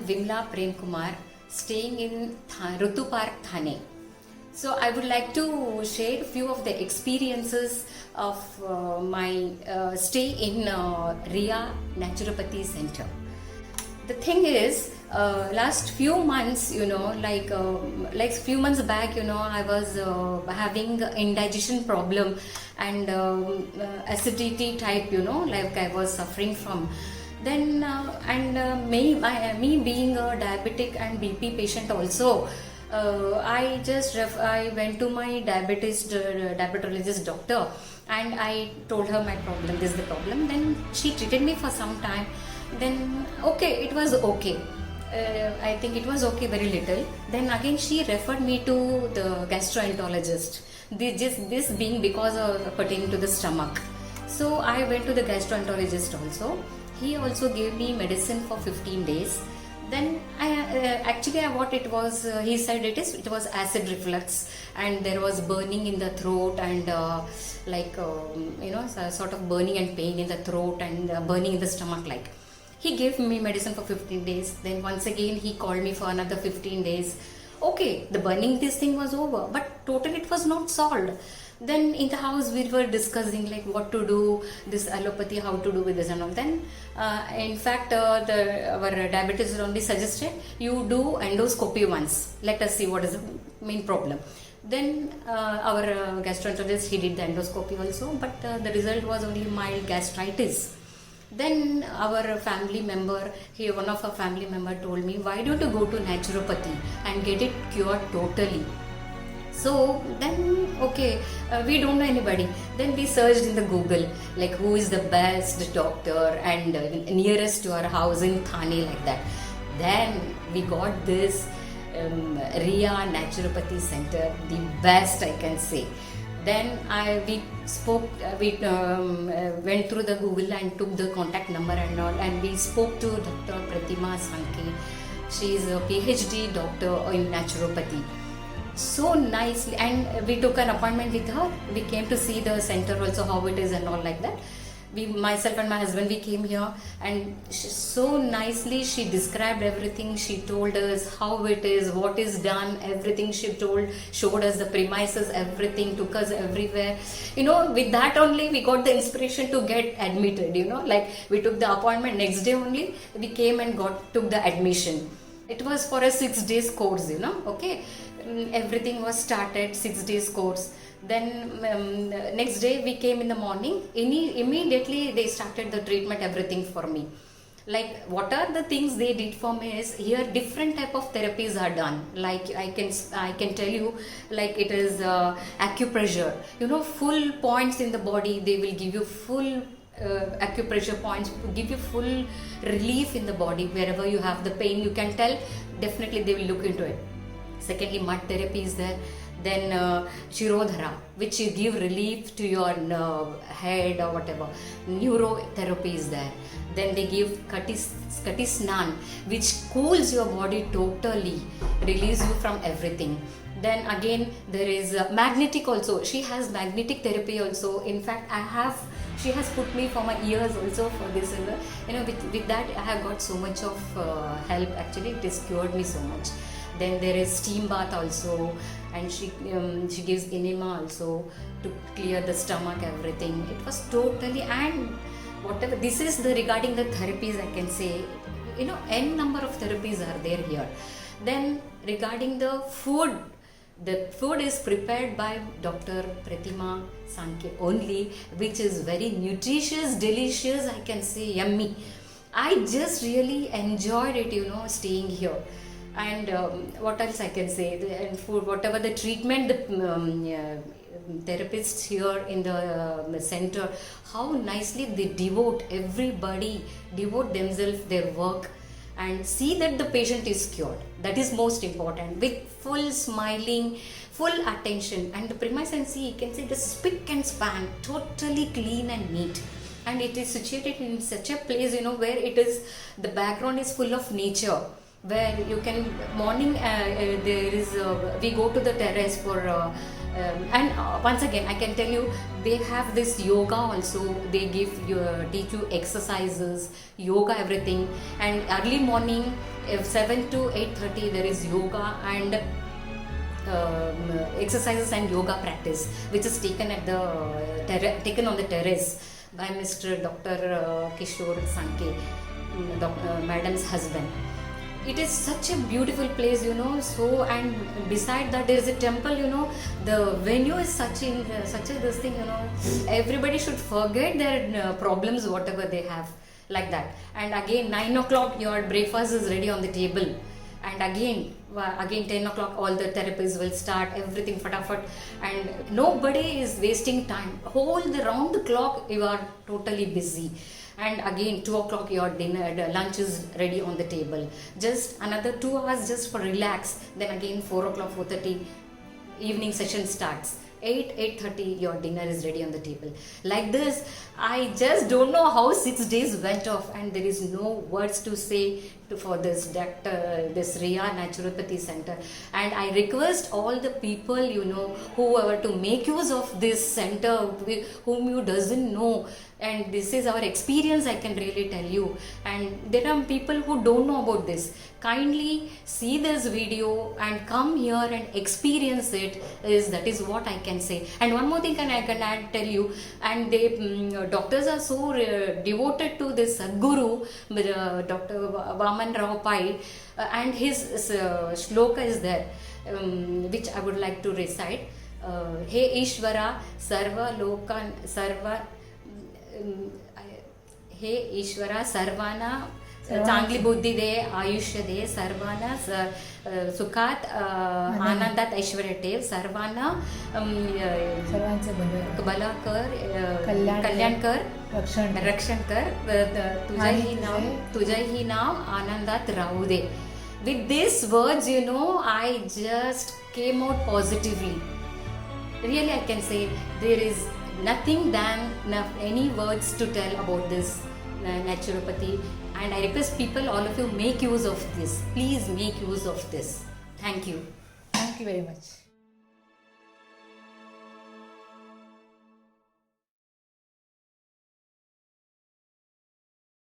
Vimla Prem Kumar, staying in Rutu Park, Thane. So I would like to share a few of the experiences of my stay in Ria Naturopathy Center. The thing is, last few months, like few months back, I was having indigestion problem and acidity type, like I was suffering from. Then me being a diabetic and BP patient also, I went to my diabetologist doctor, and I told her my problem. This is the problem. Then she treated me for some time. Then okay, it was okay. I think it was okay very little. Then again she referred me to the gastroenterologist. This being because of pertaining to the stomach. So I went to the gastroenterologist also. He also gave me medicine for 15 days. Then what it was, he said it was acid reflux, and there was burning in the throat, and sort of burning and pain in the throat, and burning in the stomach. Like, he gave me medicine for 15 days. Then once again he called me for another 15 days. Okay, the burning, this thing was over, but totally it was not solved. Then in the house we were discussing like what to do, this allopathy, how to do with this and all. Then in fact our diabetes only suggested you do endoscopy once. Let us see what is the main problem. Then our gastroenterologist, he did the endoscopy also, but the result was only mild gastritis. Then our family member, one of our family member told me, why don't you go to naturopathy and get it cured totally? So then, okay, we don't know anybody. Then we searched in the Google, like who is the best doctor and nearest to our house in Thane, like that. Then we got this Ria Naturopathy Center, the best I can say. Then we went through the Google and took the contact number and all, and we spoke to Dr. Pratima Sanke. She is a PhD doctor in naturopathy. So nicely, and we took an appointment with her. We came to see the center also, how it is and all like that. Myself and my husband, we came here, and so nicely she described everything. She told us how it is, what is done, everything she showed us the premises, everything, took us everywhere. With that only we got the inspiration to get admitted, like we took the appointment, next day only we came and took the admission. It was for a 6 days course, okay. Everything was started, 6 days course. Then next day we came in the morning. Immediately they started the treatment, everything for me. Like, what are the things they did for me is, here different type of therapies are done. Like I can tell you, like it is acupressure. Full points in the body. They will give you full acupressure points to give you full relief in the body. Wherever you have the pain, you can tell. Definitely they will look into it. Secondly, mud therapy is there. Then Shirodhara, which you give relief to your head or whatever. Neurotherapy is there. Then they give Kati Snan, which cools your body totally, relieves you from everything. Then again there is magnetic also. She has magnetic therapy also. In fact, she has put me for my ears also for this. With that I have got so much of help. Actually, it has cured me so much. Then there is steam bath also, and she gives enema also to clear the stomach, everything. It was totally, and whatever, this is the regarding the therapies I can say, n number of therapies are there here. Then regarding the food is prepared by Dr. Pratima Sanke only, which is very nutritious, delicious, I can say yummy. I just really enjoyed it, staying here. And what else I can say? And food, whatever the treatment, the therapists here in the center, how nicely they devote themselves their work, and see that the patient is cured. That is most important, with full smiling, full attention. And the premises, you can say, the spick and span, totally clean and neat. And it is situated in such a place, where it is, the background is full of nature. Where you can, morning we go to the terrace for And once again, I can tell you, they have this yoga also. They teach you exercises, yoga, everything. And early morning, 7 to 8:30, there is yoga and exercises and yoga practice, which is taken at the taken on the terrace by Mr. Dr. Kishore Sanke, Madam's husband. It is such a beautiful place, you know. So, and beside that there is a temple, you know. The venue is such a this thing, you know. Everybody should forget their problems, whatever they have, like that. And again, 9 o'clock, your breakfast is ready on the table. And again 10 o'clock, all the therapies will start, everything fatafat, and nobody is wasting time. The round the clock, you are totally busy. And again 2 o'clock, your lunch is ready on the table. Just another 2 hours just for relax. Then again 4 o'clock, 4:30, evening session starts. 8:30, your dinner is ready on the table. Like this, I just don't know how 6 days went off, and there is no words to say for this Riya Naturopathy Center. And I request all the people, you know, whoever, to make use of this center, whom you doesn't know. And this is our experience, I can really tell you. And there are people who don't know about this. Kindly see this video and come here and experience it. That is what I can say. And one more thing I can add, tell you. And doctors are so devoted to this Sadguru, Dr. Vaman Rao Pai, and his shloka is there, which I would like to recite. He Ishvara Sarva Lokan Sarva हे ईश्वरा सर्वाना चांगली बुद्धी दे, आयुष्य दे, सर्वाना सुखात आनंदात ऐश्वर्य ठेव, सर्वांना भला कर, कल्याण कर, रक्षण कर, तुझंही नाव आनंदात राहू दे. With these words, you know, I just came out positively. Really, I can say there is nothing than enough any words to tell about this naturopathy. And I request people, all of you, make use of this. Please make use of this. Thank you. Thank you very much.